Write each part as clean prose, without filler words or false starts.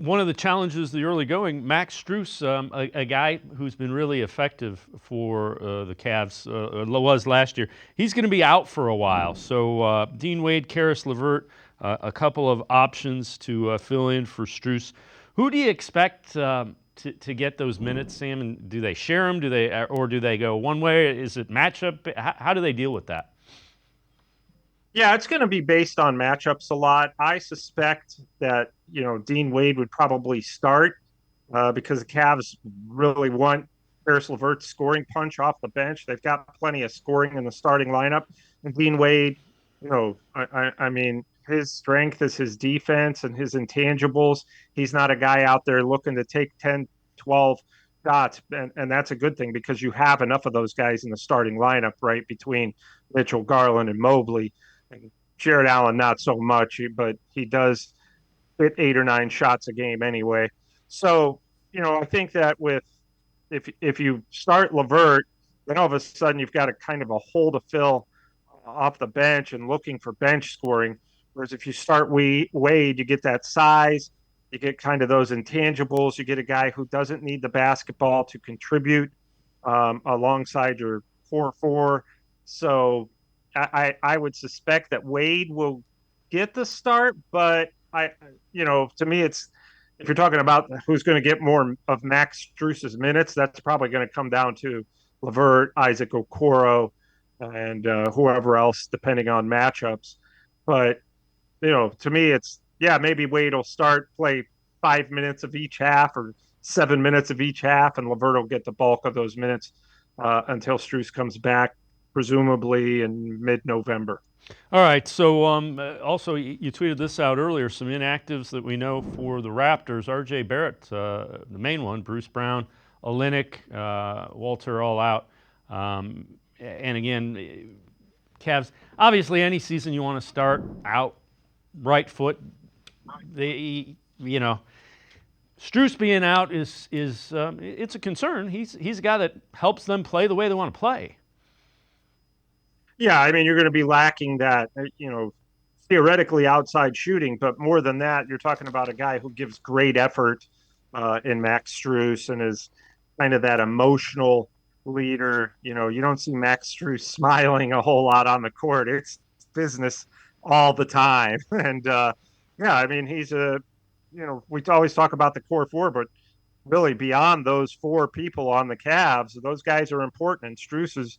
one of the challenges of the early going, Max Strus, a guy who's been really effective for the Cavs, was last year. He's going to be out for a while. So Dean Wade, Karis LeVert, a couple of options to fill in for Strus. Who do you expect to get those minutes, Sam? And do they share them? Or do they go one way? Is it matchup? How do they deal with that? Yeah, it's going to be based on matchups a lot. I suspect that, Dean Wade would probably start because the Cavs really want Karis LeVert's scoring punch off the bench. They've got plenty of scoring in the starting lineup. And Dean Wade, I mean, his strength is his defense and his intangibles. He's not a guy out there looking to take 10, 12 shots. And that's a good thing because you have enough of those guys in the starting lineup, right, between Mitchell, Garland, and Mobley. And Jared Allen, not so much, but he does hit 8 or 9 shots a game anyway. So, I think that with if you start Levert, then all of a sudden you've got a kind of a hole to fill off the bench and looking for bench scoring. Whereas if you start Wade, you get that size, you get kind of those intangibles, you get a guy who doesn't need the basketball to contribute alongside your 4-4. So I would suspect that Wade will get the start, but to me, it's if you're talking about who's going to get more of Max Strus's minutes, that's probably going to come down to Levert, Isaac Okoro, and whoever else, depending on matchups. But to me, it's yeah, maybe Wade will start play 5 minutes of each half or 7 minutes of each half, and Levert will get the bulk of those minutes until Strus comes back, presumably in mid-November. All right. So also, you tweeted this out earlier. Some inactives that we know for the Raptors: R.J. Barrett, the main one; Bruce Brown, Olynyk, Walter, all out. And again, Cavs. Obviously, any season you want to start out right foot. They, Strus being out is it's a concern. He's a guy that helps them play the way they want to play. Yeah, I mean, you're going to be lacking that, theoretically outside shooting, but more than that, you're talking about a guy who gives great effort in Max Strus and is kind of that emotional leader. You don't see Max Strus smiling a whole lot on the court. It's business all the time. And yeah, I mean, we always talk about the core four, but really beyond those four people on the Cavs, those guys are important. And Strus is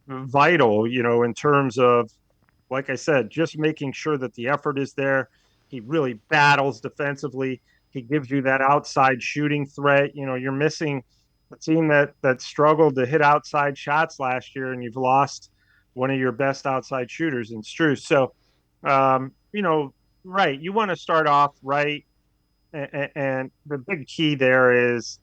vital, in terms of, like I said, just making sure that the effort is there. He really battles defensively. He gives you that outside shooting threat. You're missing a team that struggled to hit outside shots last year, and you've lost one of your best outside shooters in Strus. So, right, you want to start off right, and the big key there is,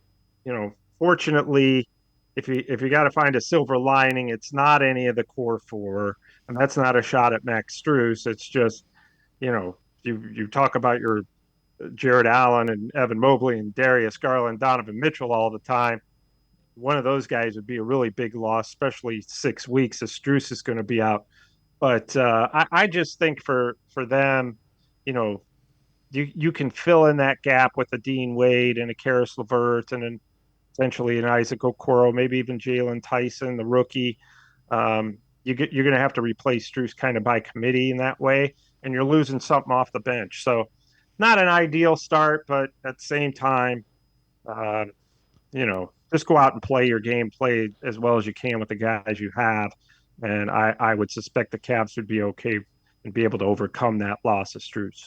fortunately, if you got to find a silver lining, it's not any of the core four, and that's not a shot at Max Strus. It's just, you talk about your Jared Allen and Evan Mobley and Darius Garland, Donovan Mitchell all the time. One of those guys would be a really big loss, especially 6 weeks as Strus is going to be out. But I just think for them, you know, you can fill in that gap with a Dean Wade and a Karis LeVert and then essentially an Isaac Okoro, maybe even Jalen Tyson, the rookie. You're going to have to replace Strus kind of by committee in that way, and you're losing something off the bench. So, not an ideal start, but at the same time, uh, just go out and play your game, play as well as you can with the guys you have. And I would suspect the Cavs would be okay and be able to overcome that loss of Strus.